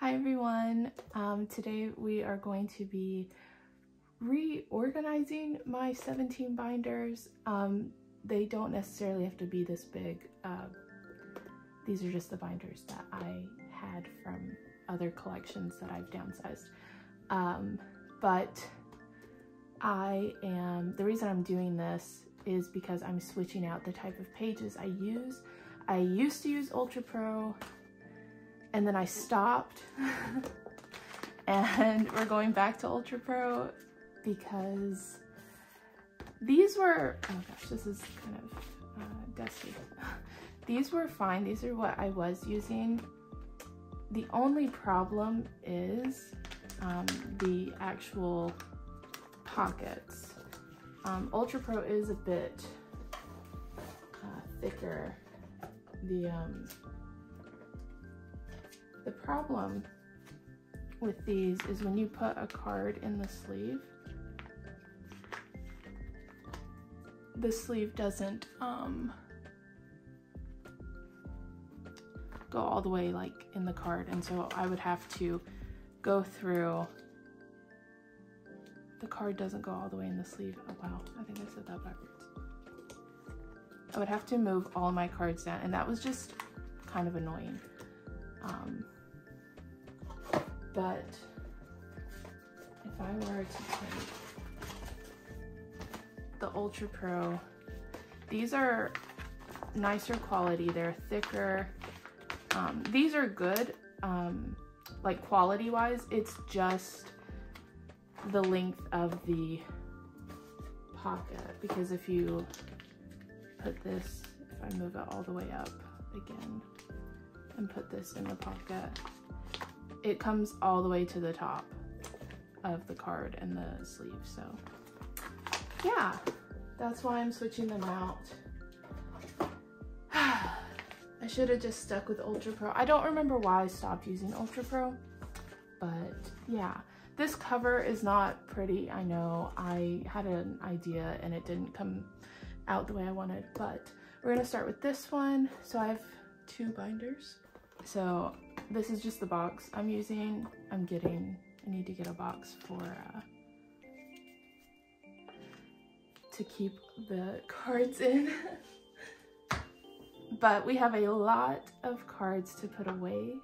Hi everyone, today we are going to be reorganizing my 17 binders. They don't necessarily have to be this big. These are just the binders that I had from other collections that I've downsized. But the reason I'm doing this is because I'm switching out the type of pages I use. I used to use Ultra Pro, and then I stopped and we're going back to Ultra Pro because these were, oh gosh, this is kind of dusty. These were fine. These are what I was using. The only problem is the actual pockets. Ultra Pro is a bit thicker. The problem with these is when you put a card in the sleeve doesn't go all the way like in the card, and so I would have to go through, the card doesn't go all the way in the sleeve. Oh wow, I think I said that backwards. I would have to move all my cards down, and that was just kind of annoying. But if I were to take the Ultra Pro, these are nicer quality, they're thicker. These are good, like quality wise. It's just the length of the pocket, because if you put this, if I move it all the way up again and put this in the pocket, it comes all the way to the top of the card and the sleeve. So yeah, that's why I'm switching them out. I should have just stuck with Ultra Pro. I don't remember why I stopped using Ultra Pro, but yeah. This cover is not pretty, I know. I had an idea and it didn't come out the way I wanted, but we're gonna start with this one. So I have 2 binders. So this is just the box I'm using. I need to get a box for to keep the cards in. But we have a lot of cards to put away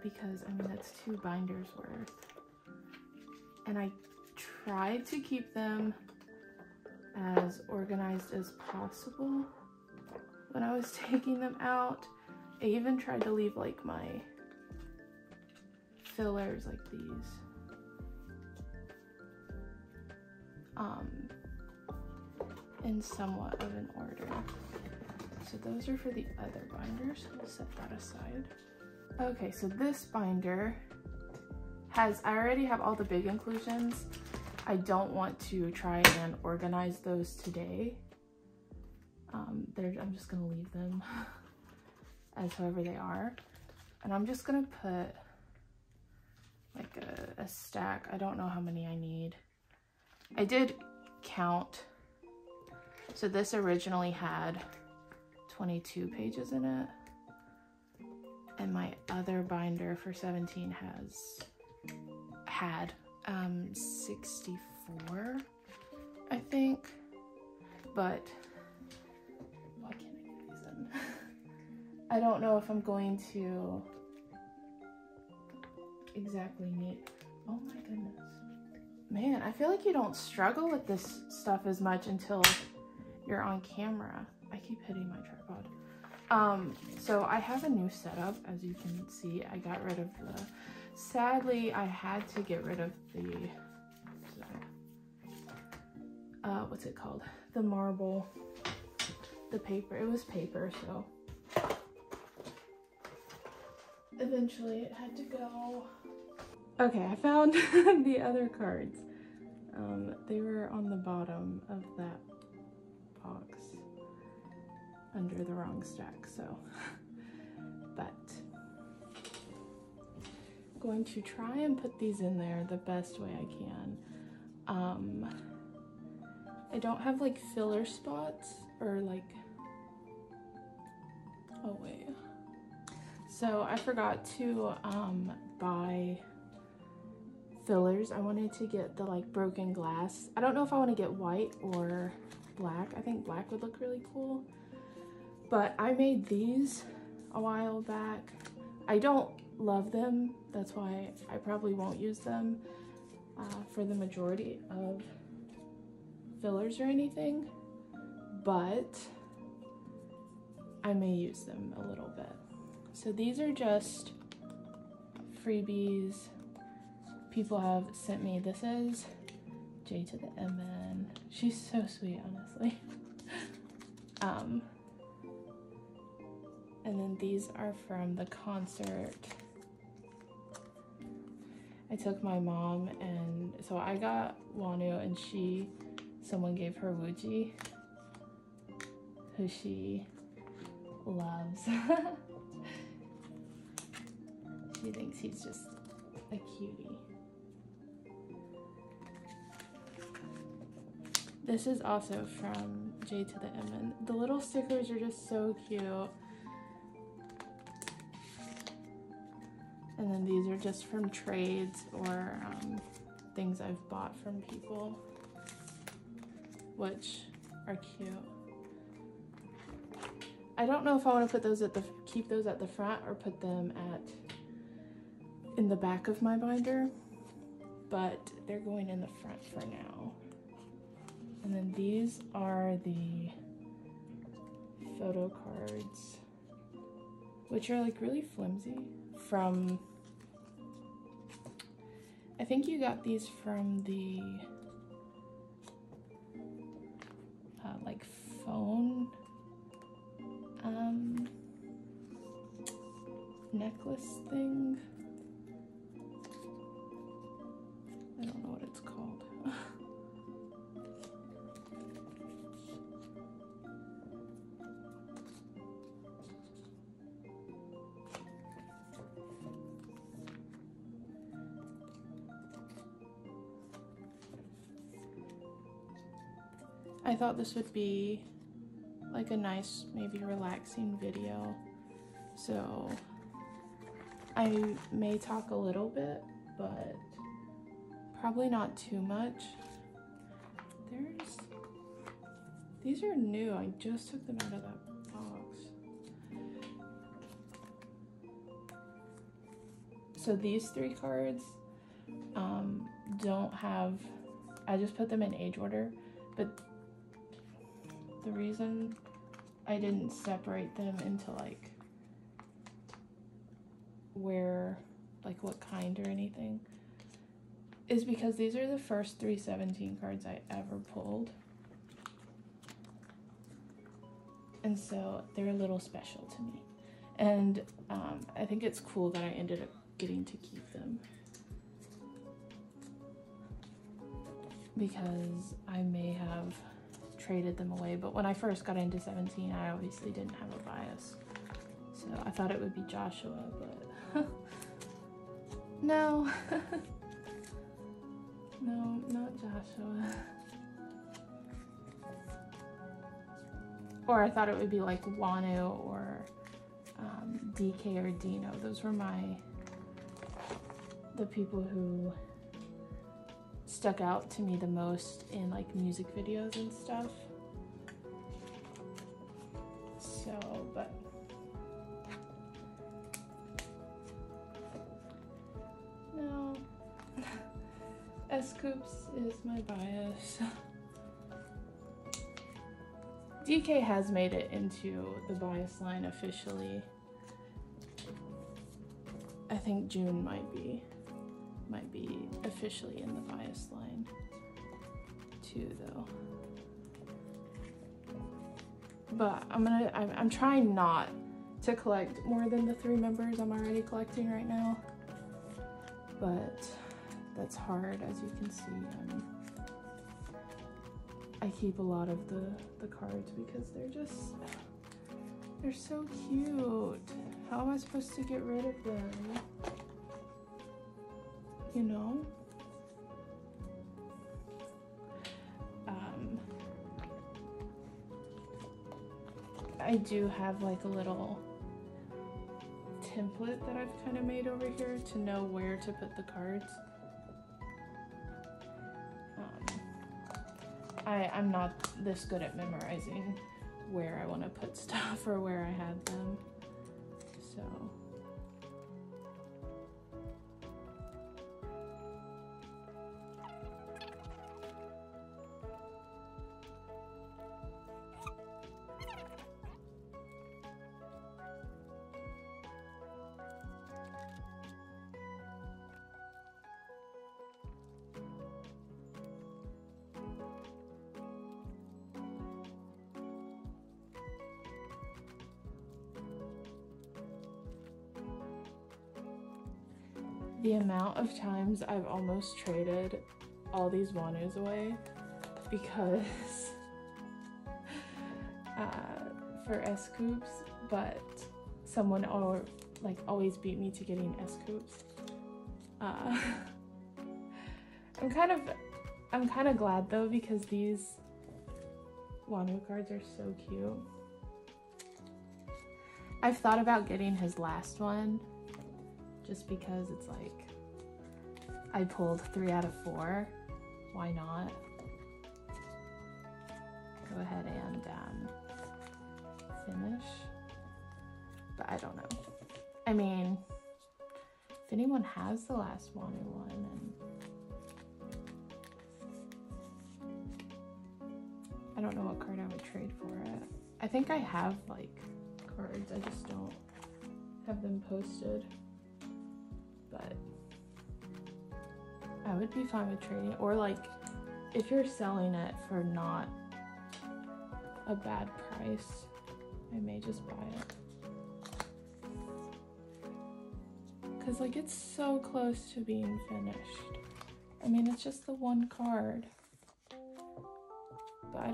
because I mean that's 2 binders worth. And I tried to keep them as organized as possible when I was taking them out. I even tried to leave like my fillers like these in somewhat of an order. So those are for the other binders. We'll set that aside. Okay, so this binder I already have all the big inclusions. I don't want to try and organize those today. I'm just gonna leave them as however they are. And I'm just gonna put like a stack. I don't know how many I need. I did count. So this originally had 22 pages in it. And my other binder for 17 had 64, I think. But why can't I get these in? I don't know if I'm going to exactly need, oh my goodness. Man, I feel like you don't struggle with this stuff as much until you're on camera. I keep hitting my tripod. So I have a new setup, as you can see. I got rid of sadly, I had to get rid of what's it called? The marble, the paper. It was paper, so eventually it had to go. Okay, I found the other cards. They were on the bottom of that box under the wrong stack, so but I'm going to try and put these in there the best way I can. I don't have like filler spots or like, oh wait. So I forgot to buy fillers. I wanted to get the like broken glass. I don't know if I want to get white or black. I think black would look really cool. But I made these a while back. I don't love them. That's why I probably won't use them for the majority of fillers or anything. But I may use them a little bit. So these are just freebies people have sent me. This is J to the MN. She's so sweet, honestly. And then these are from the concert. I took my mom, and so I got Wanu, and someone gave her Wuji, who she loves. She thinks he's just a cutie. This is also from J to the MN. The little stickers are just so cute. And then these are just from trades or things I've bought from people, which are cute. I don't know if I want to put those keep those at the front or put them in the back of my binder, but they're going in the front for now. And then these are the photo cards, which are like really flimsy, from, I think you got these from the like phone necklace thing. I don't know what it's called. I thought this would be like a nice, maybe relaxing video. So I may talk a little bit, but probably not too much. These are new. I just took them out of that box. So these 3 cards don't have, I just put them in age order, but the reason I didn't separate them into like what kind or anything is because these are the first 3 17 cards I ever pulled. And so they're a little special to me. And I think it's cool that I ended up getting to keep them, because I may have traded them away, but when I first got into 17, I obviously didn't have a bias. So I thought it would be Joshua, but no. No, not Joshua. Or I thought it would be like Wanu or DK or Dino. Those were the people who stuck out to me the most in like music videos and stuff. So, but no. S-Coops is my bias. DK has made it into the bias line officially. I think June might be officially in the bias line too, though. But I'm trying not to collect more than the 3 members I'm already collecting right now. But that's hard, as you can see. I keep a lot of the cards because they're so cute. How am I supposed to get rid of them? You know? I do have like a little tip template that I've kind of made over here to know where to put the cards. I'm not this good at memorizing where I want to put stuff or where I had them, so. The amount of times I've almost traded all these Wanus away because for S-Coops, but someone always beat me to getting S-Coops. I'm kind of glad though, because these Wanu cards are so cute. I've thought about getting his last one, just because it's like, I pulled 3 out of 4, why not? Go ahead and finish, but I don't know. I mean, if anyone has the last Wanu one, and I don't know what card I would trade for it. I think I have like cards, I just don't have them posted. But I would be fine with trading, or like if you're selling it for not a bad price, I may just buy it. Cause like it's so close to being finished. I mean, it's just the one card, but I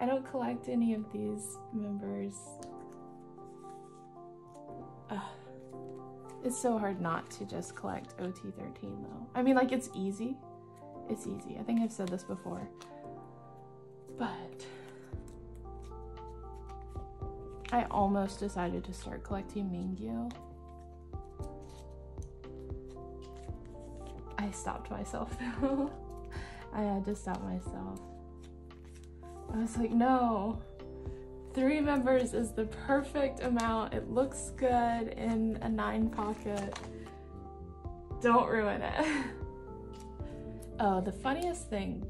don't collect any of these members. It's so hard not to just collect OT13 though. I mean, like, it's easy. It's easy. I think I've said this before. But I almost decided to start collecting Mingyu. I stopped myself though. I had to stop myself. I was like, no. 3 members is the perfect amount. It looks good in a 9 pocket. Don't ruin it. Oh, the funniest thing,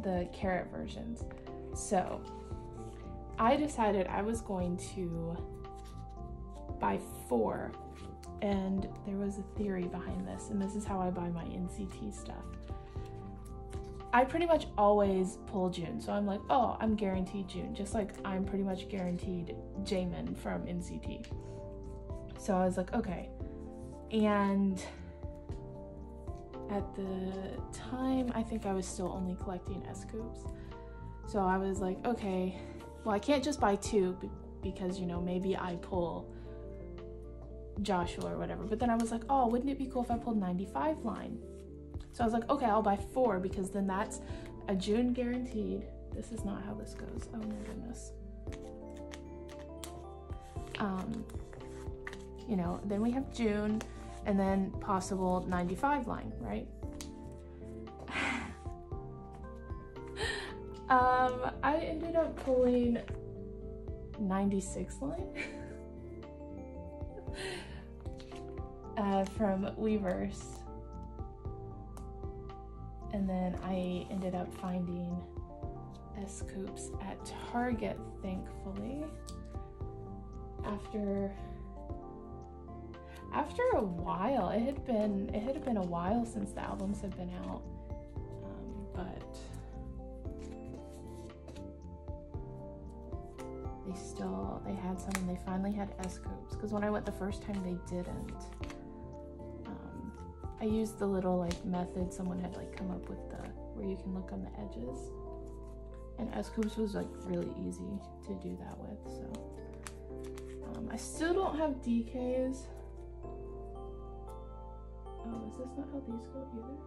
the carrot versions. So I decided I was going to buy 4, and there was a theory behind this, and this is how I buy my NCT stuff. I pretty much always pull June, so I'm like, oh, I'm guaranteed June, just like I'm pretty much guaranteed Jaemin from NCT. So I was like, okay. And at the time, I think I was still only collecting S-Coops. So I was like, okay, well, I can't just buy 2 because, you know, maybe I pull Joshua or whatever. But then I was like, oh, wouldn't it be cool if I pulled 95 line? So I was like, okay, I'll buy 4 because then that's a June guaranteed. This is not how this goes. Oh my goodness. You know, then we have June and then possible 95 line, right? I ended up pulling 96 line from Weverse. And then I ended up finding S-Coops at Target, thankfully. After a while, it had been a while since the albums had been out, but they had some, and they finally had S-Coops, because when I went the first time they didn't. I used the little like method someone had like come up with, where you can look on the edges, and S-Coops was like really easy to do that with. So I still don't have DKs. Oh, is this not how these go either?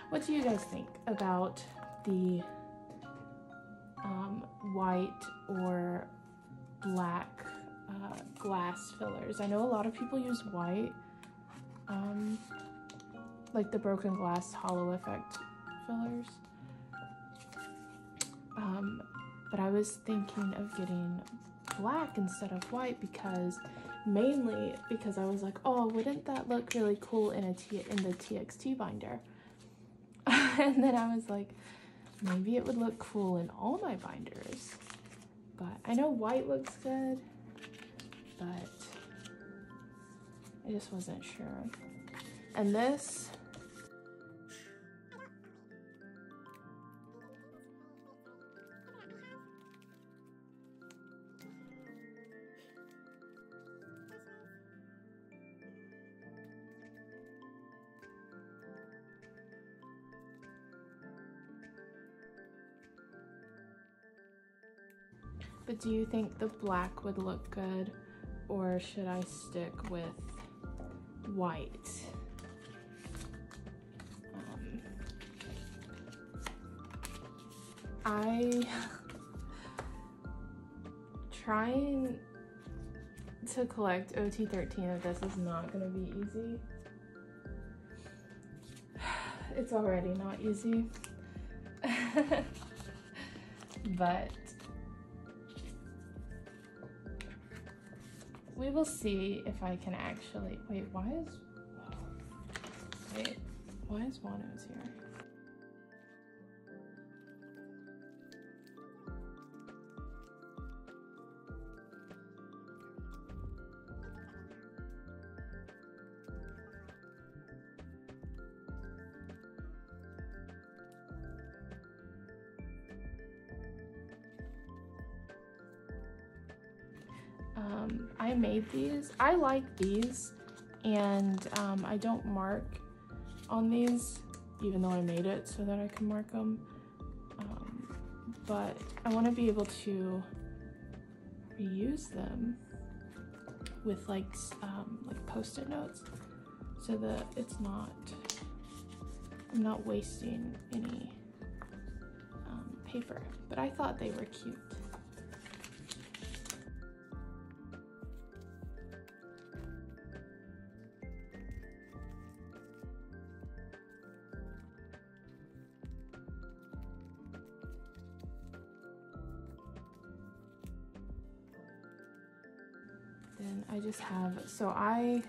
What do you guys think about the white or black glass fillers? I know a lot of people use white, like the broken glass hollow effect fillers. But I was thinking of getting black instead of white mainly because I was like, oh, wouldn't that look really cool in the TXT binder? And then I was like, maybe it would look cool in all my binders. But I know white looks good, but I just wasn't sure. And this, but do you think the black would look good, or should I stick with white? Trying to collect OT13 of this is not gonna be easy. It's already not easy. But we will see if I can actually, wait, why is Wano's here? I made these. I like these, and I don't mark on these, even though I made it so that I can mark them. But I want to be able to reuse them with like post-it notes, so that I'm not wasting any paper. But I thought they were cute. Then I just have, so I'm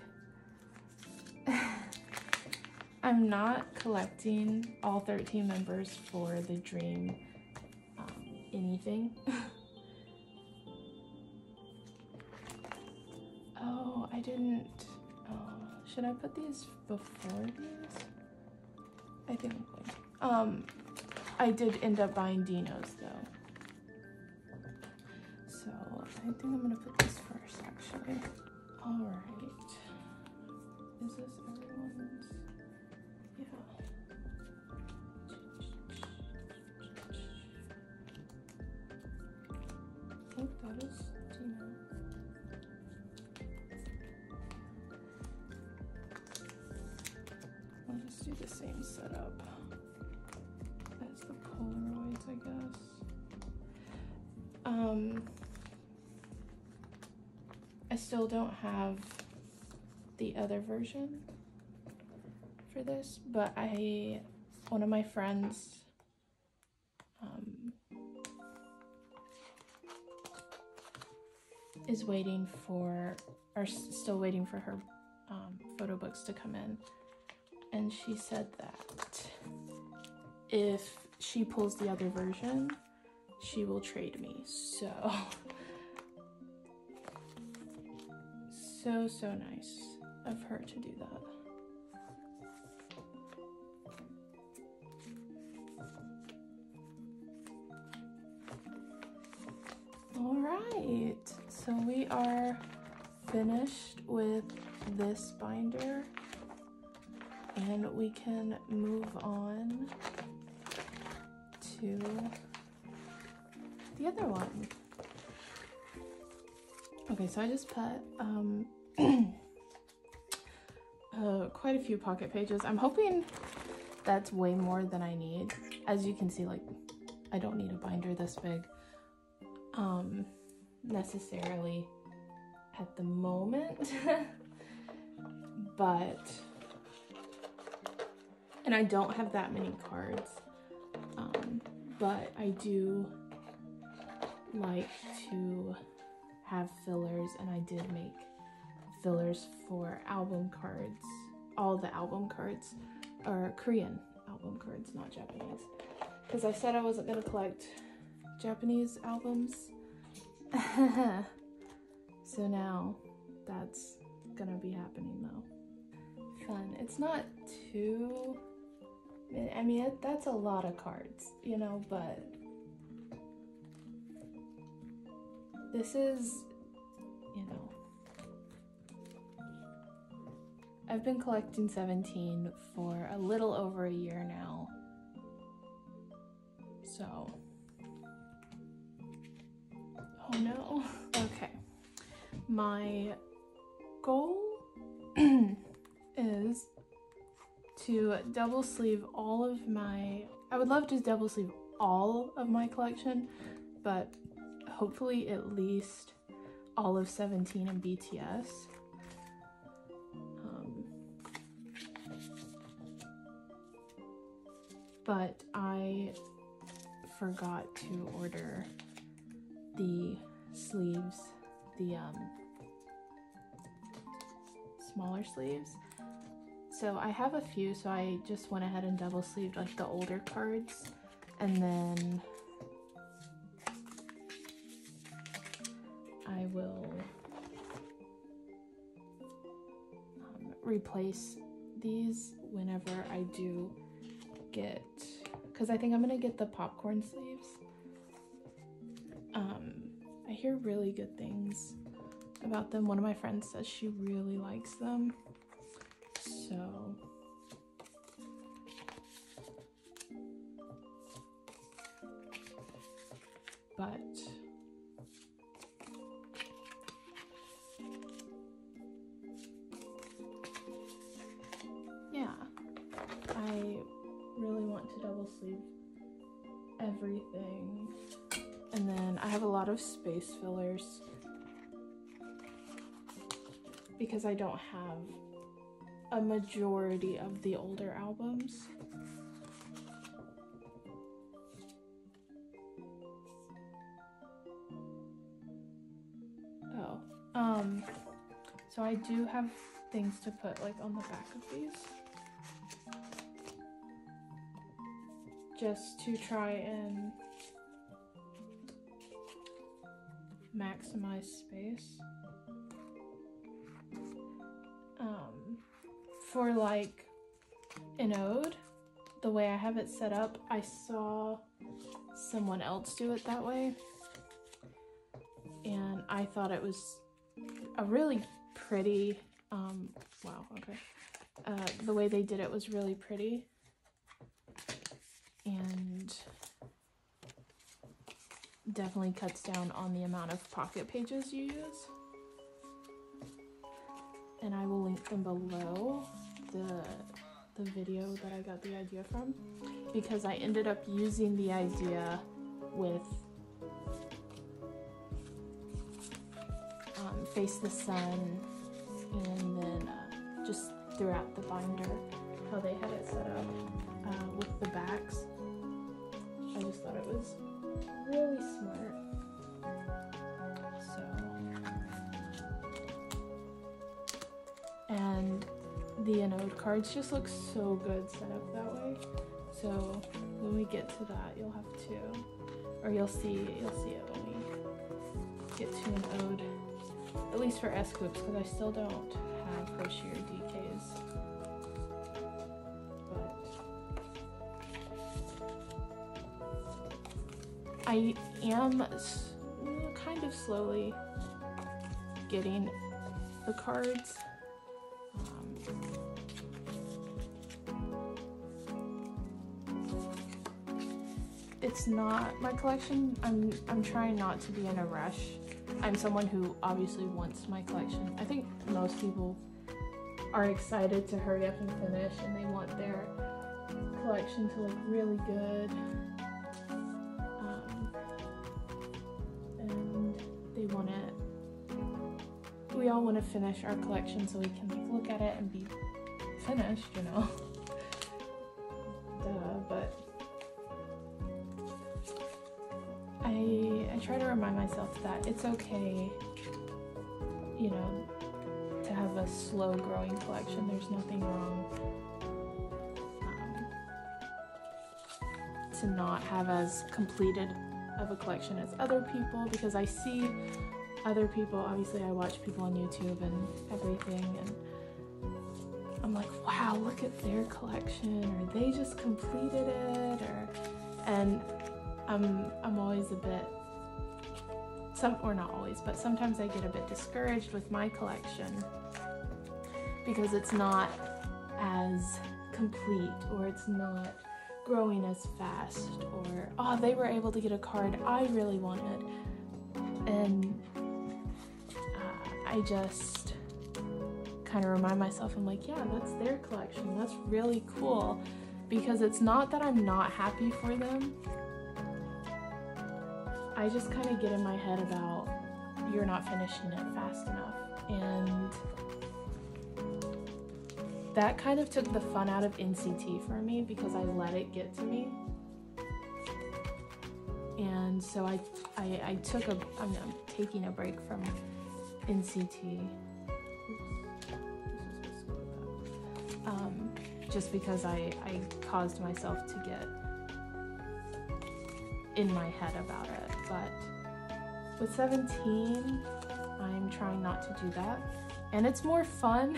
not collecting all 13 members for the dream anything. Oh, I didn't, should I put these before these? I think I'm going to. I did end up buying Dino's though. So I think I'm gonna put this first actually. All right. Is this everyone's? Yeah. Oh, that is Dino. I'll just do the same setup as the Polaroids, I guess. I still don't have the other version for this, but one of my friends is waiting for, or still waiting for her photo books to come in, and she said that if she pulls the other version, she will trade me. So nice of her to do that. All right, so we are finished with this binder, and we can move on to the other one. Okay, so I just put quite a few pocket pages. I'm hoping that's way more than I need. As you can see, like, I don't need a binder this big necessarily at the moment. But, and I don't have that many cards, but I do like to have fillers, and I did make fillers for album cards. All the album cards are Korean album cards, not Japanese, because I said I wasn't going to collect Japanese albums. So now that's gonna be happening though. Fun. It's not too, I mean, that's a lot of cards, you know, but this is, you know, I've been collecting 17 for a little over a year now. So, oh no. Okay. My goal is to double sleeve all of my, I would love to double sleeve all of my collection, but hopefully at least all of 17 and BTS. But I forgot to order the sleeves, the smaller sleeves. So I have a few, so I just went ahead and double sleeved like the older cards, and then I will replace these whenever I do get, because I think I'm gonna get the popcorn sleeves. I hear really good things about them. One of my friends says she really likes them, so but yeah, I really want to double sleeve everything. And then I have a lot of space fillers because I don't have a majority of the older albums. Oh, so I do have things to put like on the back of these, just to try and maximize space. For like an ode, the way I have it set up, I saw someone else do it that way, and I thought it was a really pretty, wow, okay. The way they did it was really pretty, and definitely cuts down on the amount of pocket pages you use. And I will link them below, the video that I got the idea from, because I ended up using the idea with Face the Sun, and then just throughout the binder, how they had it set up with the backs. I just thought it was really smart. And the anode cards just look so good set up that way. So when we get to that, you'll have to, or you'll see it when we get to an ode, at least for S clips, because I still don't have crochet or DKs. But I am kind of slowly getting the cards. It's not my collection. I'm trying not to be in a rush. I'm someone who obviously wants my collection. I think most people are excited to hurry up and finish, and they want their collection to look really good. And we all want to finish our collection so we can like look at it and be finished, you know. But I try to remind myself that it's okay, you know, to have a slow growing collection. There's nothing wrong to not have as completed of a collection as other people, because I see other people, obviously I watch people on YouTube and everything, and I'm like, wow, look at their collection, or they just completed it, and I'm always a bit, or not always, but sometimes I get a bit discouraged with my collection because it's not as complete, or it's not growing as fast, or oh, they were able to get a card I really wanted, and I just kind of remind myself, I'm like, yeah, that's their collection, that's really cool, because it's not that I'm not happy for them. I just kind of get in my head about you're not finishing it fast enough, and that kind of took the fun out of NCT for me because I let it get to me. And so I'm taking a break from NCT. Just because I caused myself to get in my head about it. But with 17, I'm trying not to do that. And it's more fun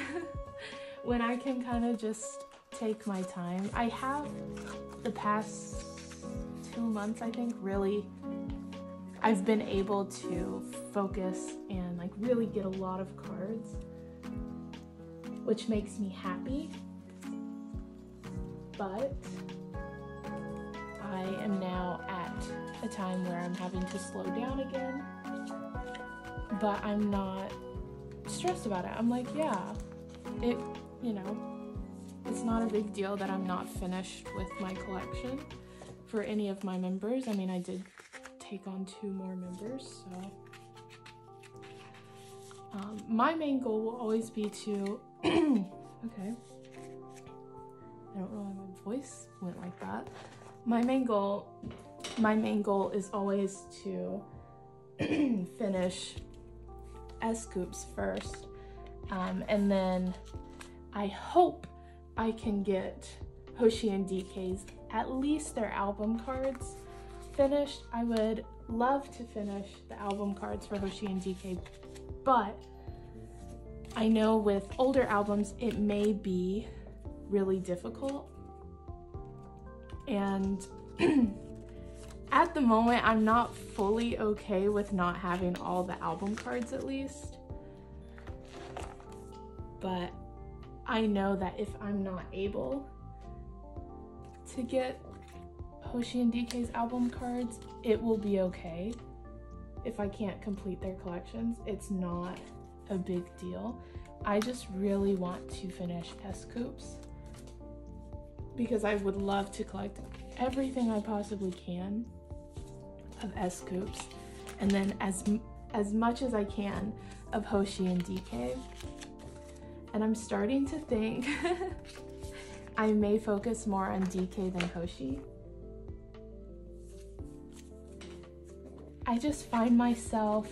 when I can kind of just take my time. I have the past 2 months, I think, really, I've been able to focus and like really get a lot of cards, which makes me happy. But I am now at a time where I'm having to slow down again, but I'm not stressed about it. I'm like, yeah, you know, it's not a big deal that I'm not finished with my collection for any of my members. I mean, I did take on 2 more members, so my main goal will always be to okay, I don't know why my voice went like that. My main goal is always to finish S-Scoops first, and then I hope I can get Hoshi and DK's, at least their album cards, finished. I would love to finish the album cards for Hoshi and DK, but I know with older albums it may be really difficult, and at the moment I'm not fully okay with not having all the album cards at least, but I know that if I'm not able to get Hoshi and DK's album cards, it will be okay. If I can't complete their collections, it's not a big deal. I just really want to finish S-Scoops because I would love to collect everything I possibly can of S-Scoops, and then as much as I can of Hoshi and DK. And I'm starting to think I may focus more on DK than Hoshi. I just find myself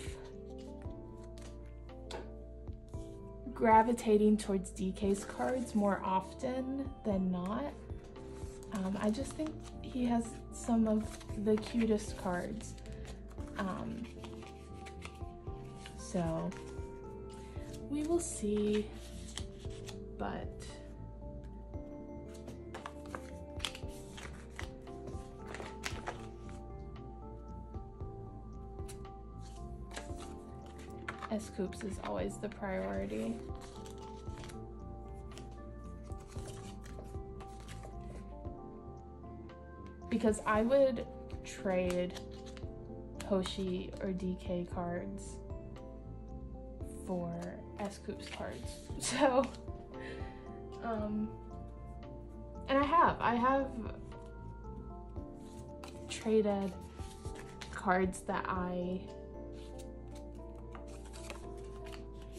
gravitating towards DK's cards more often than not. I just think he has some of the cutest cards. So we will see, but S-Scoops is always the priority. Because I would trade Hoshi or DK cards for S-Scoops cards. So, And I have traded cards that I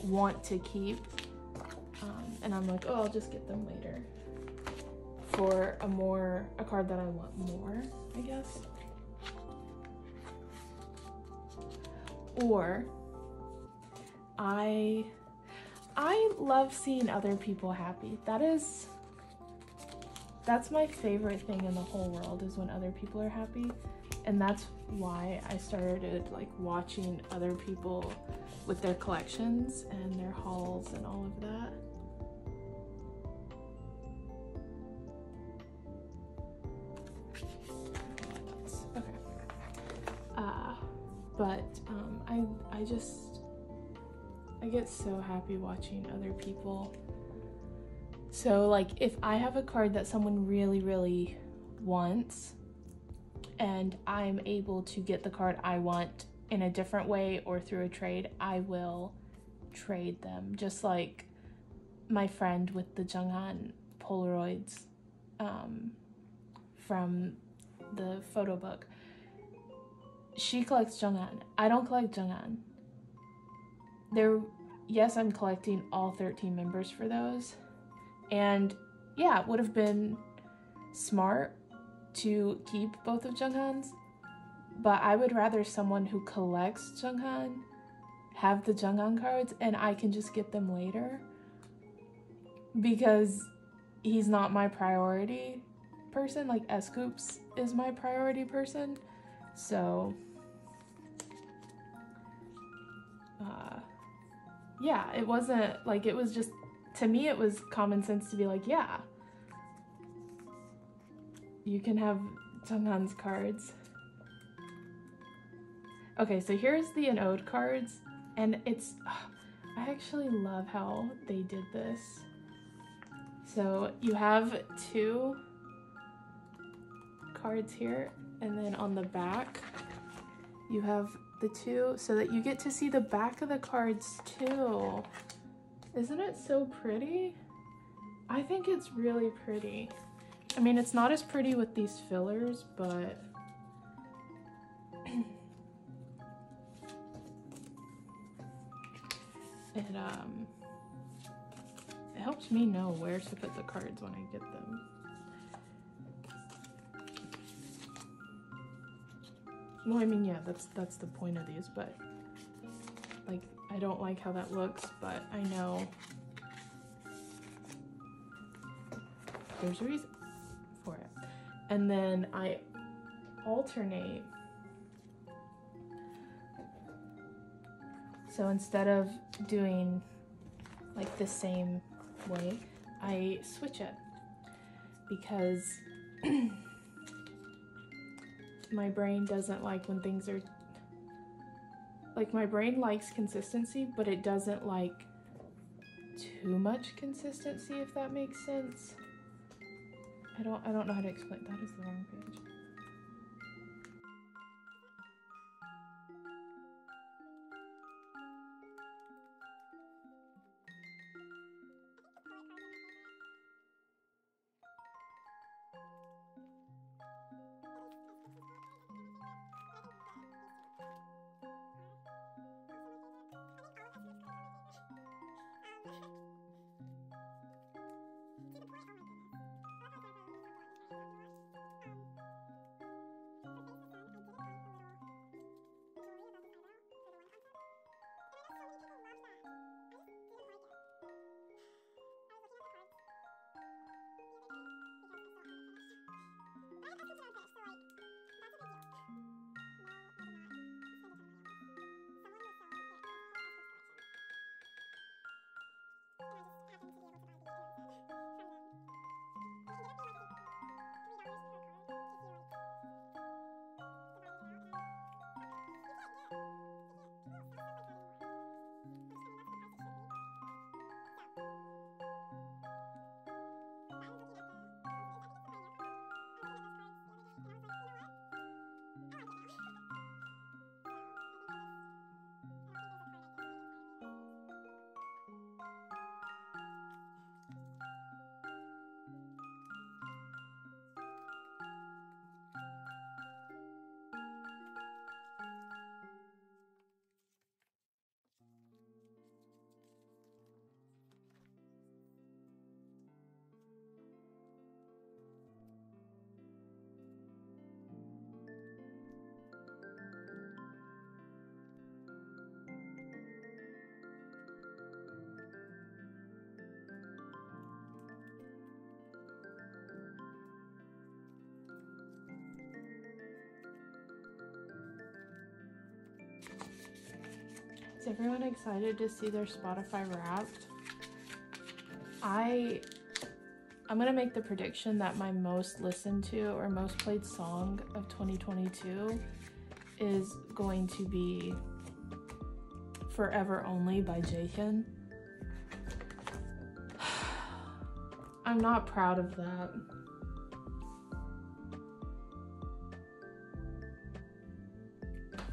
want to keep, and I'm like, oh, I'll just get them later for a card that I want more, I guess. Or I love seeing other people happy. That's my favorite thing in the whole world, is when other people are happy. And that's why I started like watching other people with their collections and their hauls and all of that. Okay. But I get so happy watching other people. So like if I have a card that someone really, really wants and I'm able to get the card I want in a different way or through a trade, I will trade them. Just like my friend with the Junghan Polaroids from the photo book. She collects Junghan. I don't collect Junghan. Yes, I'm collecting all 13 members for those. And yeah, it would have been smart to keep both of Junghan's, but I would rather someone who collects Junghan have the Junghan cards and I can just get them later, because he's not my priority person. Like S-Coops is my priority person. So yeah, it wasn't like, it was just, to me it was common sense to be like, yeah, you can have Junghan's cards. Okay, so here's the Anode cards, and I actually love how they did this. So you have 2 cards here, and then on the back you have the 2, so that you get to see the back of the cards too. Isn't it so pretty? I think it's really pretty. I mean, it's not as pretty with these fillers, but it helps me know where to put the cards when I get them. Well, I mean, yeah, that's the point of these, but like, I don't like how that looks, but I know there's a reason for it. And then I alternate. So instead of doing like the same way, I switch it, because my brain doesn't like when things are like, my brain likes consistency, but it doesn't like too much consistency, if that makes sense. I don't know how to explain. That is the wrong page. Is everyone excited to see their Spotify Wrapped? I'm gonna make the prediction that my most listened to or most played song of 2022 is going to be Forever Only by VIEN. I'm not proud of that.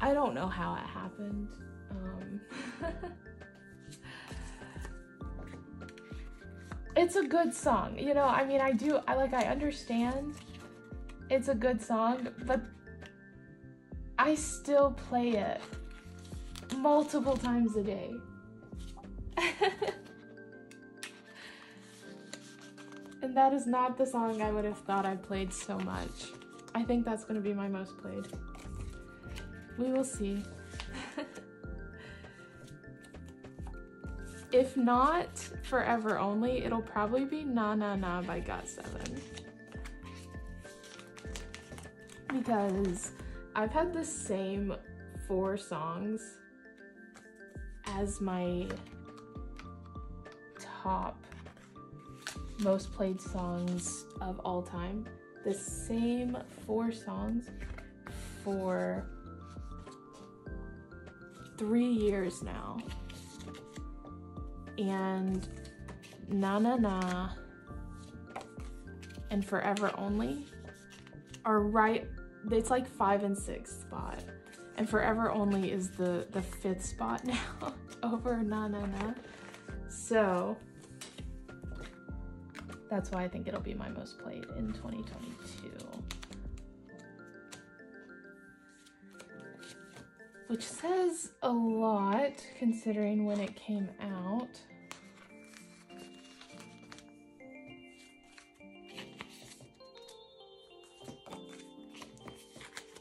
I don't know how it happened. It's a good song, you know. I mean, I understand it's a good song, but I still play it multiple times a day. And that is not the song I would have thought I played so much. I think that's going to be my most played. We will see. If not Forever Only, it'll probably be Na Na Na by GOT7. Because I've had the same 4 songs as my top most played songs of all time. The same 4 songs for 3 years now. And Na Na Na and Forever Only are right, it's like 5 and 6 spot. And Forever Only is the 5th spot now over Na Na Na. So that's why I think it'll be my most played in 2022. Which says a lot considering when it came out.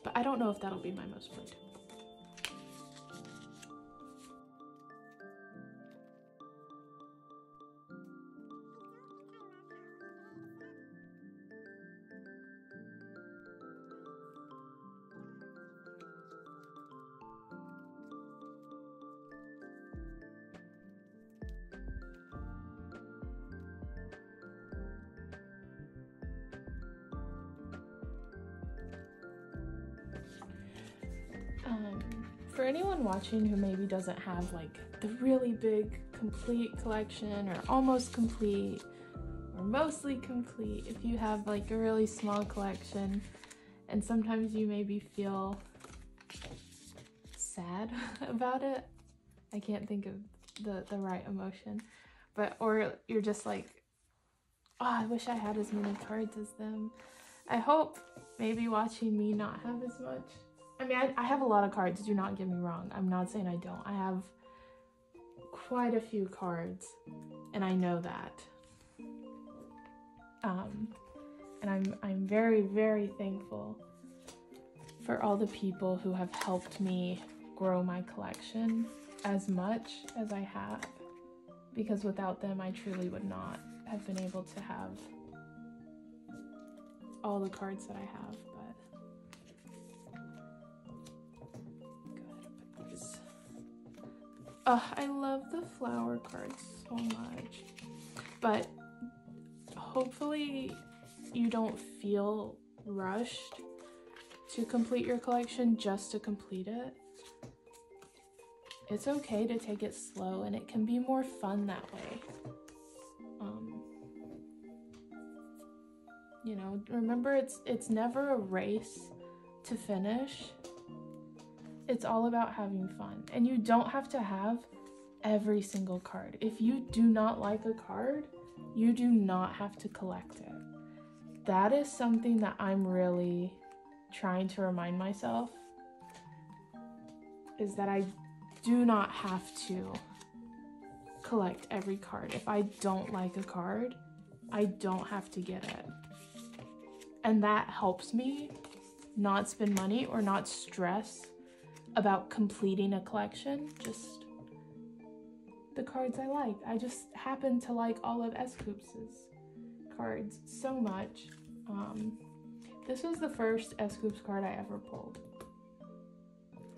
But I don't know if that'll be my most played. For anyone watching who maybe doesn't have like the really big complete collection or almost complete or mostly complete, if you have like a really small collection and sometimes you maybe feel sad about it, I can't think of the right emotion, but or you're just like, oh, I wish I had as many cards as them. I hope maybe watching me not have as much. I mean, I have a lot of cards, do not get me wrong. I'm not saying I don't. I have quite a few cards, and I know that. And I'm very, very thankful for all the people who have helped me grow my collection as much as I have, because without them, I truly would not have been able to have all the cards that I have. Oh, I love the flower cards so much. But hopefully you don't feel rushed to complete your collection just to complete it. It's okay to take it slow, and it can be more fun that way. You know, remember it's never a race to finish. It's all about having fun, and you don't have to have every single card. If you do not like a card, you do not have to collect it. That is something that I'm really trying to remind myself, is that I do not have to collect every card. If I don't like a card, I don't have to get it. And that helps me not spend money or not stress about completing a collection, just the cards I like. I just happen to like all of S-Coops's cards so much. This was the first S-Coops card I ever pulled,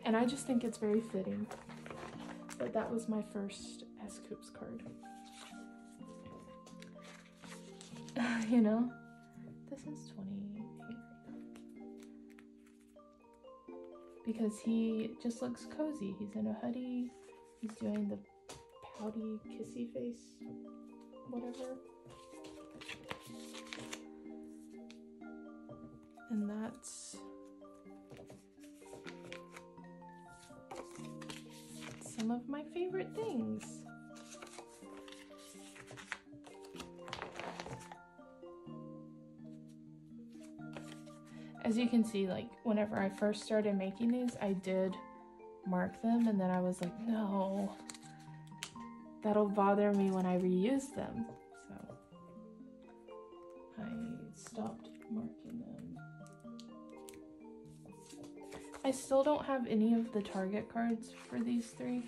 and I just think it's very fitting. But that was my first S-Coops card. You know? This is 28. Because he just looks cozy. He's in a hoodie. He's doing the pouty, kissy face, whatever. And that's some of my favorite things. As you can see, like, whenever I first started making these, I did mark them, and then I was like, no, that'll bother me when I reuse them. So I stopped marking them. I still don't have any of the Target cards for these three.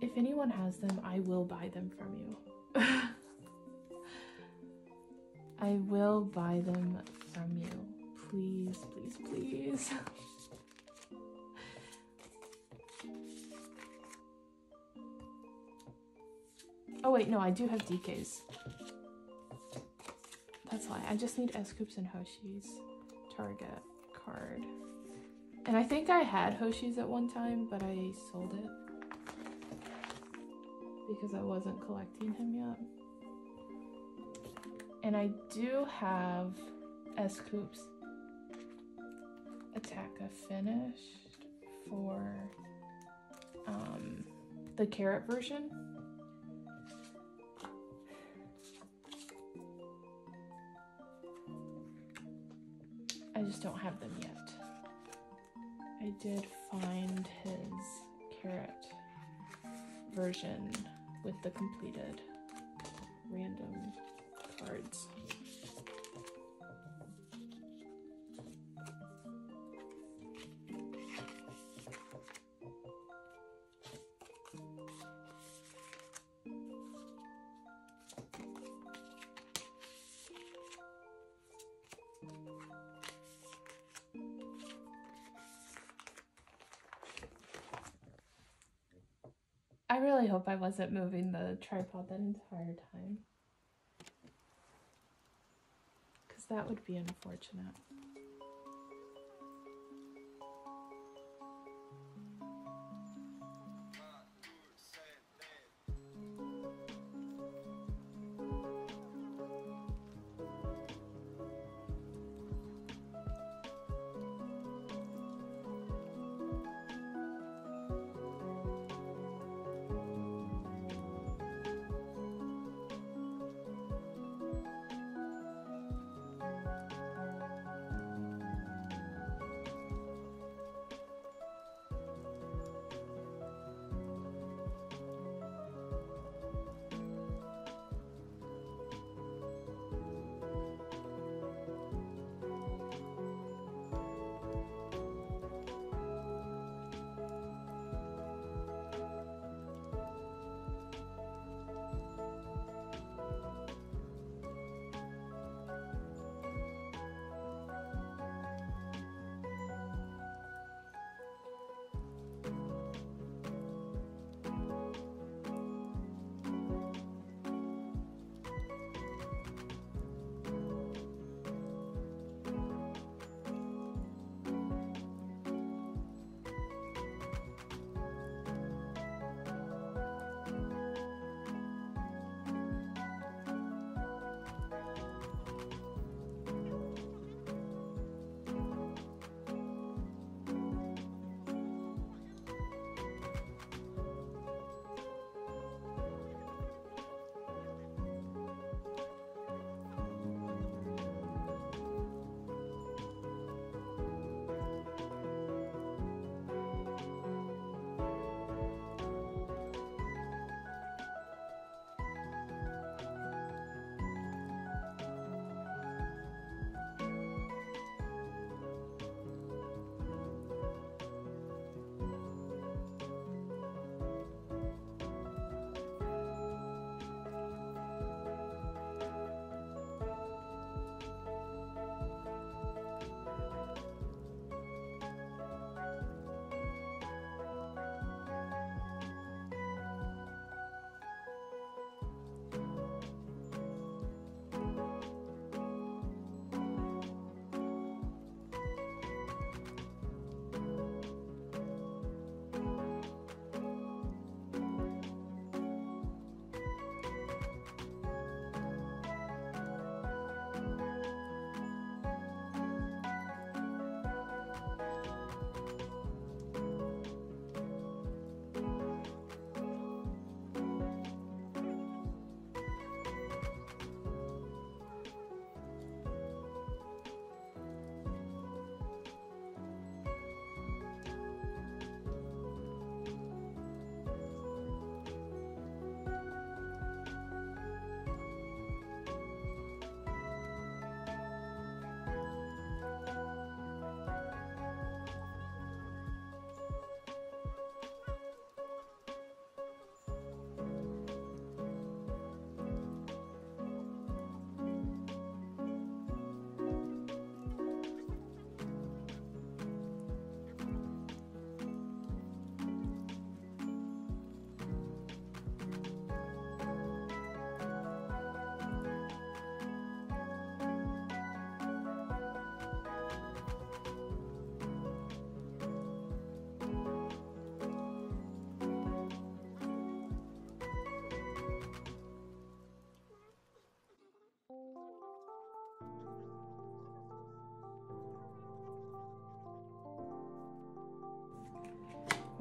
If anyone has them, I will buy them from you. I will buy them from you. Please, please, please. Oh wait, no, I do have DKs. That's why. I just need S-Coops and Hoshi's Target card. And I think I had Hoshi's at one time, but I sold it because I wasn't collecting him yet. And I do have S-Coops Attack-a finished for the carrot version. I just don't have them yet. I did find his carrot version with the completed random cards. I really hope I wasn't moving the tripod that entire time, because that would be unfortunate.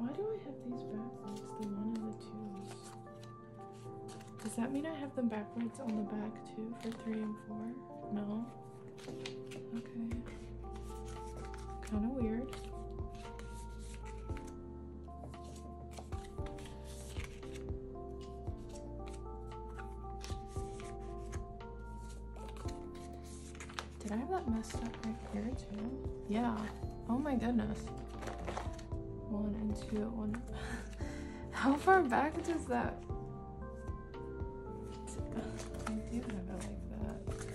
Why do I have these backwards? The 1 and the 2s. Does that mean I have them backwards on the back too for 3 and 4? No? Okay. Kind of weird. Did I have that messed up right here too? Yeah. Oh my goodness. 1 and 2 at 1. How far back does that? I do have it like that.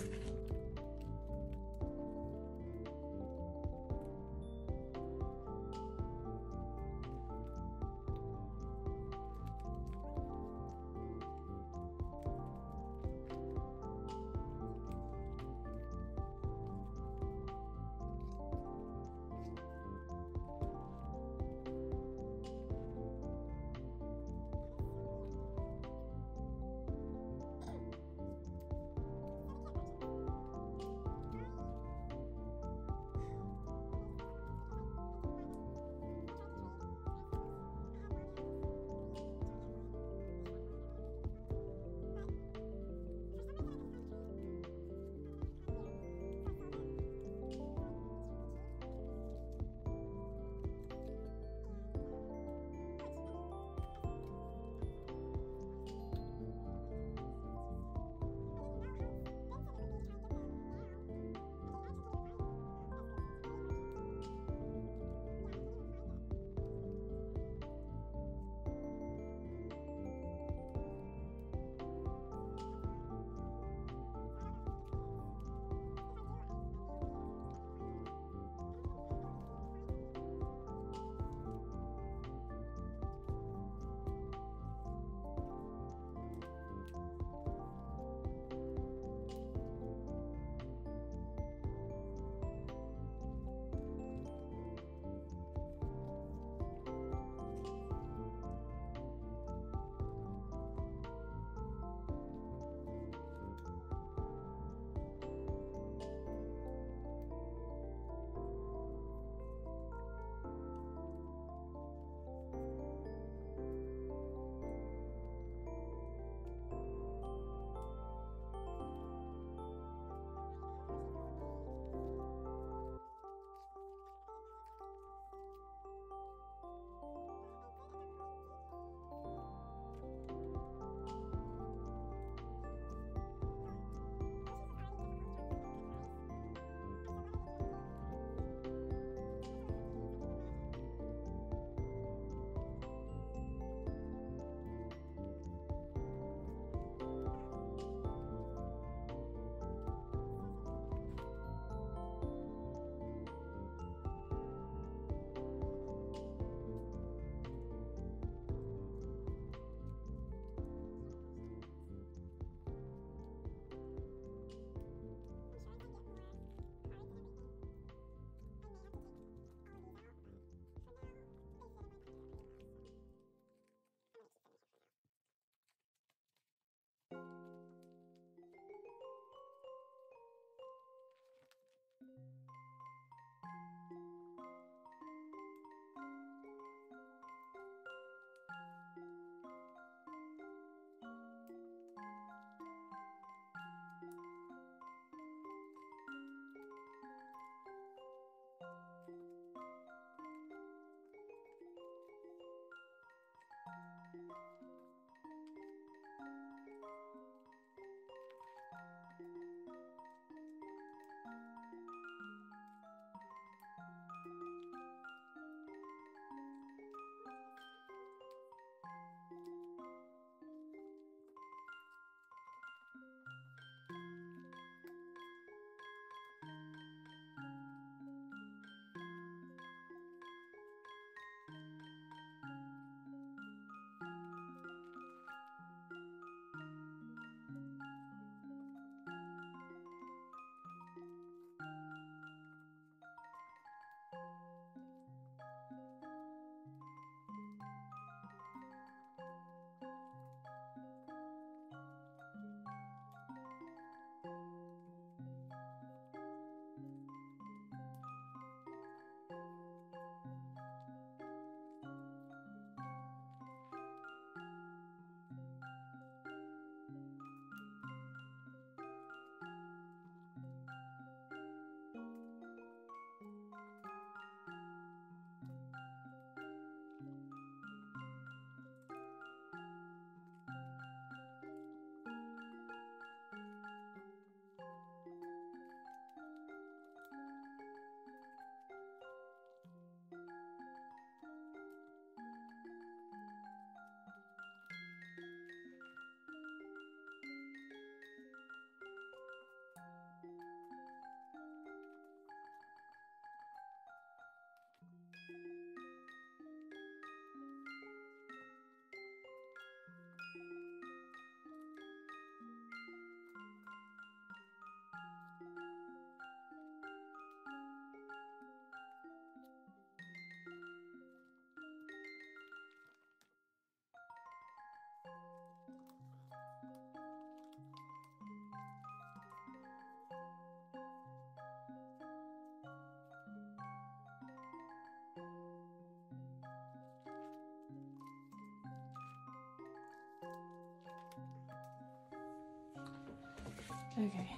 Okay,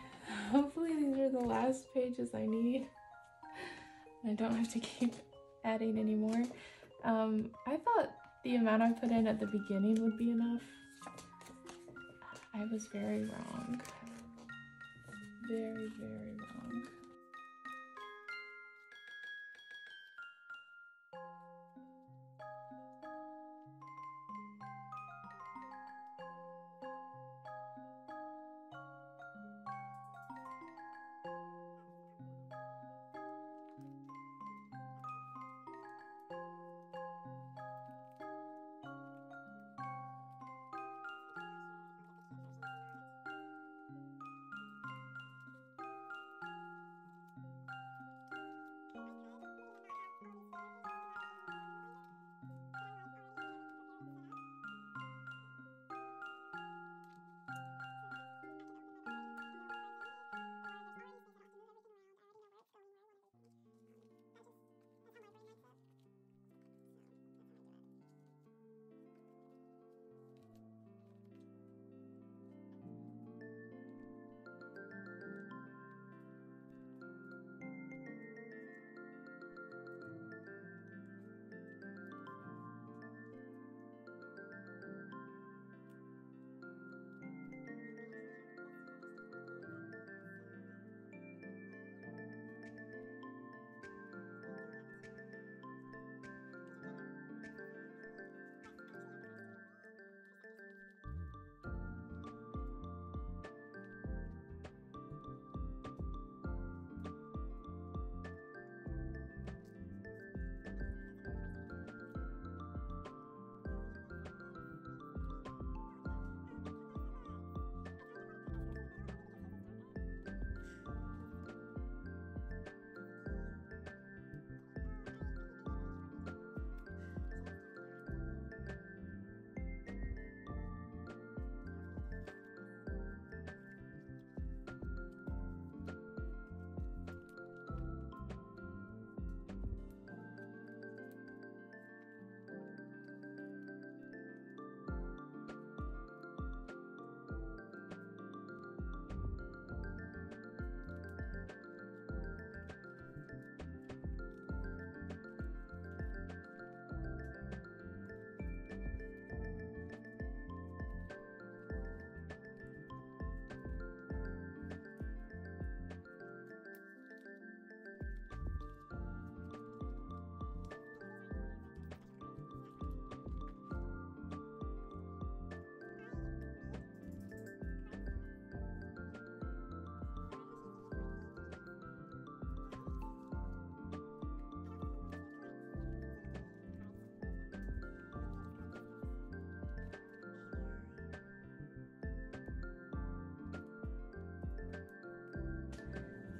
hopefully these are the last pages I need. I don't have to keep adding anymore. I thought the amount I put in at the beginning would be enough. I was very wrong. Very, very wrong.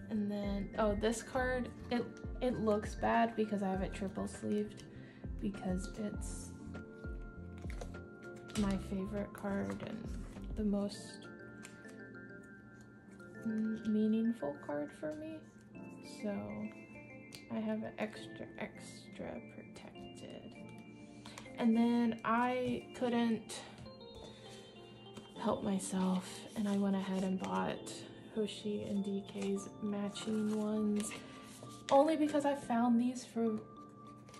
And then, oh, this card, it looks bad because I have it triple sleeved because it's my favorite card and the most meaningful card for me. So I have it extra protected. And then I couldn't help myself and I went ahead and bought Hoshi and DK's matching ones only because I found these for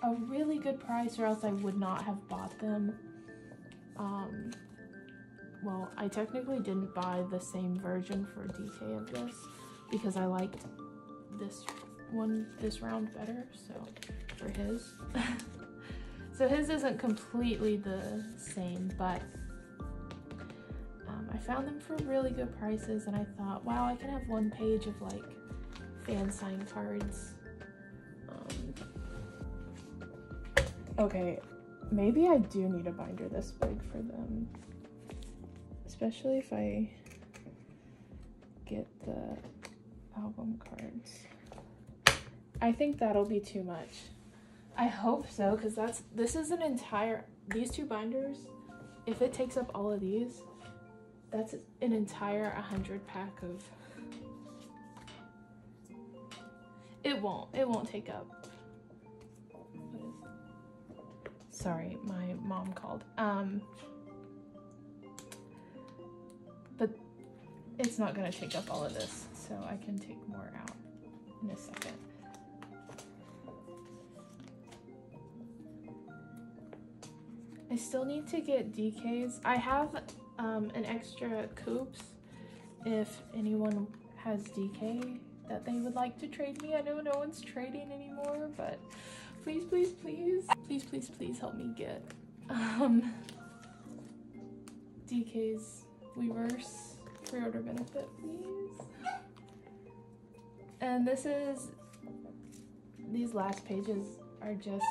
a really good price or else I would not have bought them. Well, I technically didn't buy the same version for DK of this because I liked this one this round better, so for his. So his isn't completely the same, but I found them for really good prices and I thought, wow, I can have one page of like fan sign cards. Okay, maybe I do need a binder this big for them, especially if I get the album cards. I think that'll be too much. I hope so, because this is an entire, these two binders, if it takes up all of these, that's an entire 100 pack of, it won't take up, what is it? Sorry, my mom called. But it's not gonna take up all of this, so I can take more out in a second. I still need to get DKs. I have an extra coops if anyone has DK that they would like to trade me. I know no one's trading anymore, but please, please, please, please, please, please help me get DK's Weverse pre-order benefit, please. And these last pages are just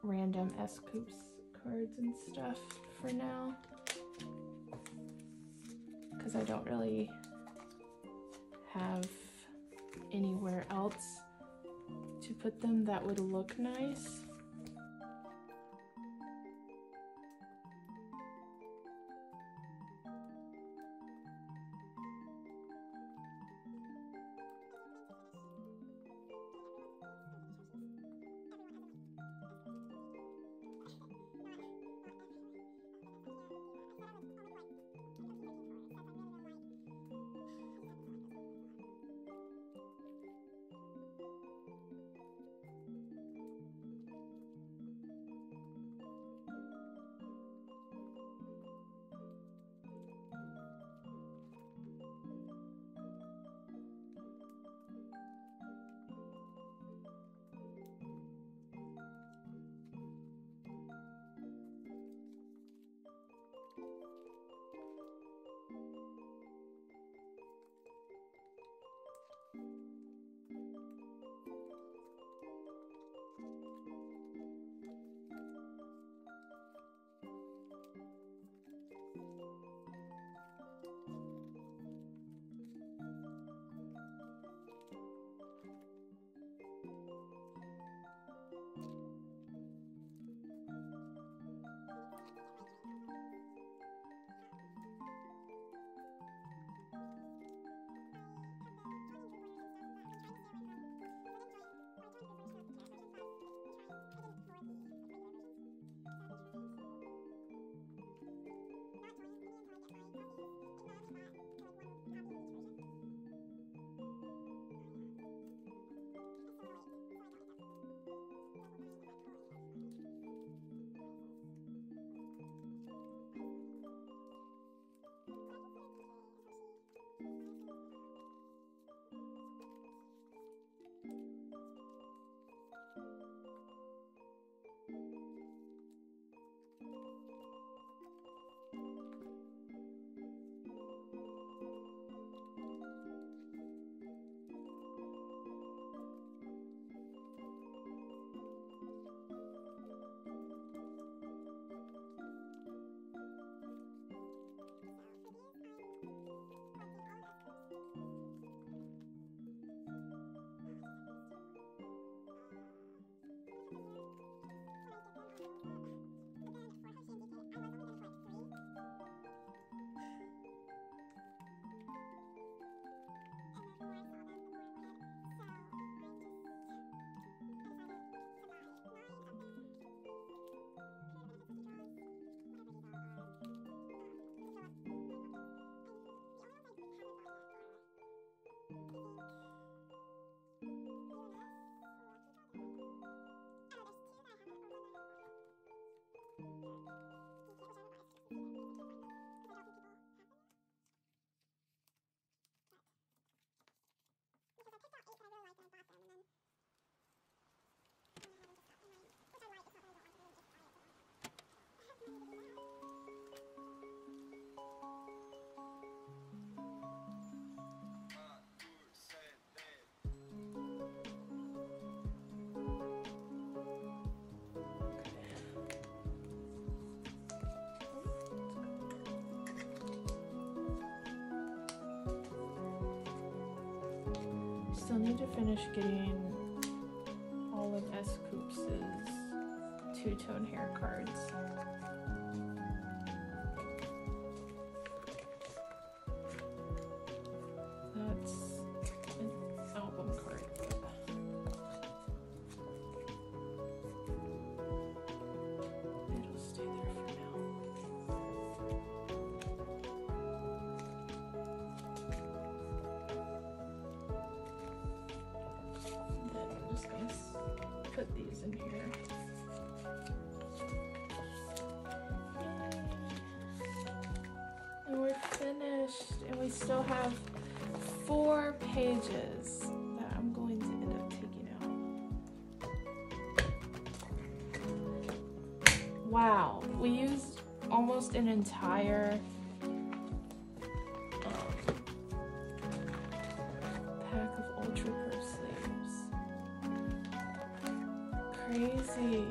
random S-Coops cards and stuff for now, because I don't really have anywhere else to put them that would look nice. Still need to finish getting all of S-Coops' two-tone hair cards. That's an album card. It'll stay there for now. put these in here. And we're finished, and we still have 4 pages that I'm going to end up taking out. Wow, we used almost an entire pack of ultra curve sleeves. Crazy.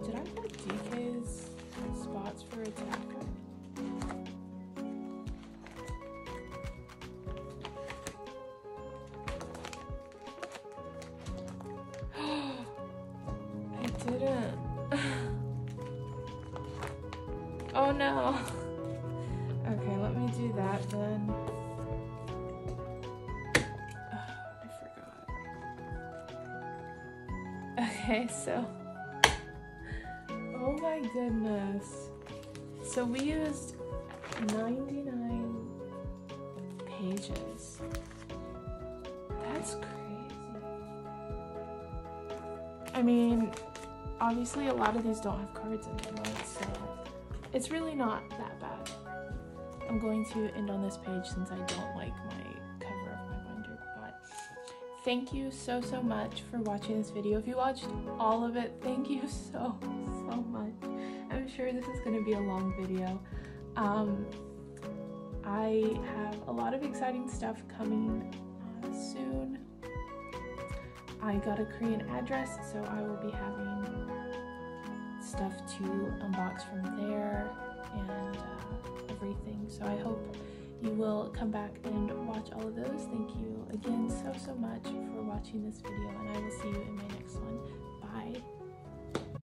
Did I put DK's spots for a tacker? I didn't. Oh no. Okay, let me do that then. I forgot. Okay, so. Oh my goodness. So we used 99 pages. That's crazy. I mean, obviously a lot of these don't have cards in them, right? So it's really not that bad. I'm going to end on this page since I don't like my cover of my binder, but thank you so much for watching this video. If you watched all of it, thank you so much. I'm sure this is going to be a long video. I have a lot of exciting stuff coming soon. I got a Korean address, so I will be having stuff to unbox from there and everything. So I hope you will come back and watch all of those. Thank you again so much for watching this video, and I will see you in my next one.